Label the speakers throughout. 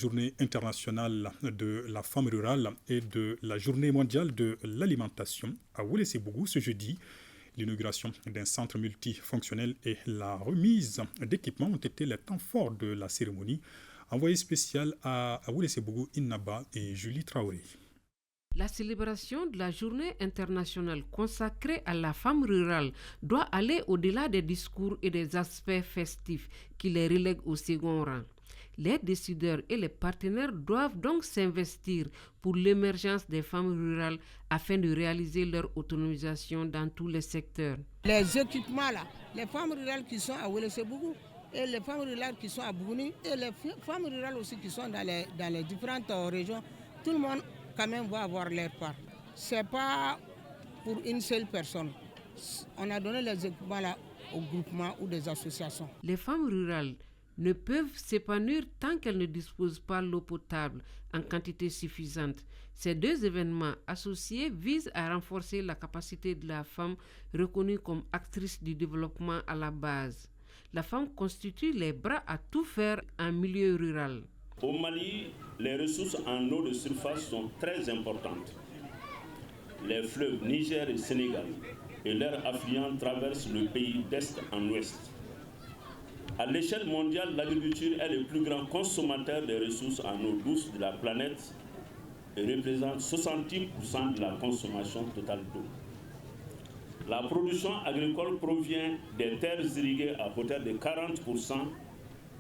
Speaker 1: journée internationale de la femme rurale et de la journée mondiale de l'alimentation à Ouelessebougou ce jeudi. L'inauguration d'un centre multifonctionnel et la remise d'équipements ont été les temps forts de la cérémonie. Envoyé spécial à Ouelessebougou, Innaba et Julie Traoré.
Speaker 2: La célébration de la journée internationale consacrée à la femme rurale doit aller au-delà des discours et des aspects festifs qui les relèguent au second rang. Les décideurs et les partenaires doivent donc s'investir pour l'émergence des femmes rurales afin de réaliser leur autonomisation dans tous les secteurs.
Speaker 3: Les équipements là, les femmes rurales qui sont à Ouelessebougou et les femmes rurales qui sont à Bougouni et les femmes rurales aussi qui sont dans les différentes régions, tout le monde quand même va avoir leur part. Ce n'est pas pour une seule personne. On a donné les équipements là aux groupements ou des associations.
Speaker 2: Les femmes rurales ne peuvent s'épanouir tant qu'elles ne disposent pas d'eau potable en quantité suffisante. Ces deux événements associés visent à renforcer la capacité de la femme reconnue comme actrice du développement à la base. La femme constitue les bras à tout faire en milieu rural.
Speaker 4: Au Mali, les ressources en eau de surface sont très importantes. Les fleuves Niger et Sénégal et leurs affluents traversent le pays d'est en ouest. À l'échelle mondiale, l'agriculture est le plus grand consommateur des ressources en eau douce de la planète et représente 70% de la consommation totale d'eau. La production agricole provient des terres irriguées à hauteur de 40%.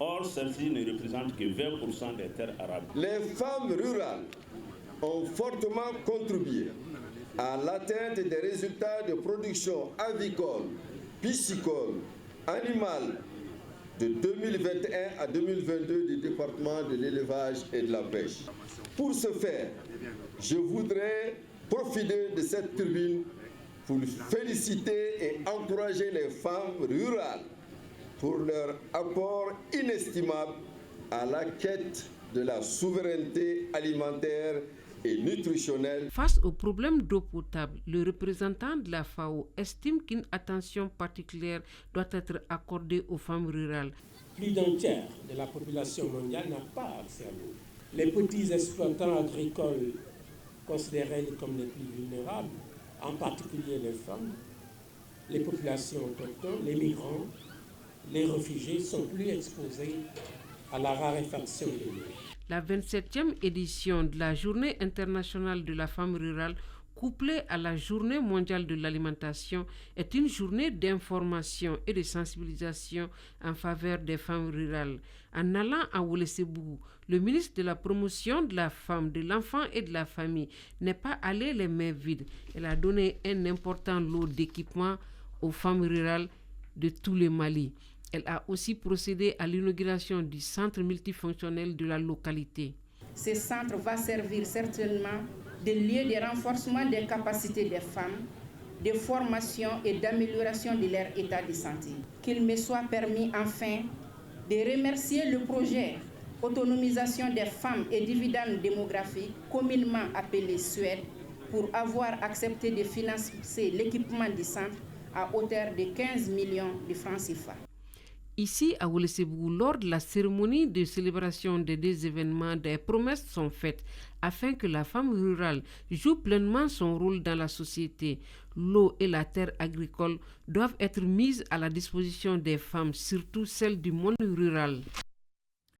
Speaker 4: Or, celle-ci ne représente que 20% des terres arables.
Speaker 5: Les femmes rurales ont fortement contribué à l'atteinte des résultats de production avicole, piscicole, animale de 2021 à 2022 du département de l'élevage et de la pêche. Pour ce faire, je voudrais profiter de cette tribune pour féliciter et encourager les femmes rurales pour leur apport inestimable à la quête de la souveraineté alimentaire et nutritionnelle.
Speaker 2: Face au problème d'eau potable, le représentant de la FAO estime qu'une attention particulière doit être accordée aux femmes rurales.
Speaker 6: Plus d'un tiers de la population mondiale n'a pas accès à l'eau. Les petits exploitants agricoles considérés comme les plus vulnérables, en particulier les femmes, les populations autochtones, les migrants, les réfugiés sont plus exposés à la raréfaction de l'eau.
Speaker 2: La 27e édition de la Journée internationale de la femme rurale, couplée à la Journée mondiale de l'alimentation, est une journée d'information et de sensibilisation en faveur des femmes rurales. En allant à Ouelessebougou, le ministre de la Promotion de la femme, de l'enfant et de la famille n'est pas allé les mains vides. Elle a donné un important lot d'équipements aux femmes rurales de tout le Mali. Elle a aussi procédé à l'inauguration du centre multifonctionnel de la localité.
Speaker 7: Ce centre va servir certainement de lieu de renforcement des capacités des femmes, de formation et d'amélioration de leur état de santé. Qu'il me soit permis enfin de remercier le projet Autonomisation des femmes et dividendes démographiques, communément appelé Suède, pour avoir accepté de financer l'équipement du centre à hauteur de 15 millions de francs CFA.
Speaker 2: Ici, à Ouelessebougou, lors de la cérémonie de célébration des deux événements, des promesses sont faites afin que la femme rurale joue pleinement son rôle dans la société. L'eau et la terre agricole doivent être mises à la disposition des femmes, surtout celles du monde rural.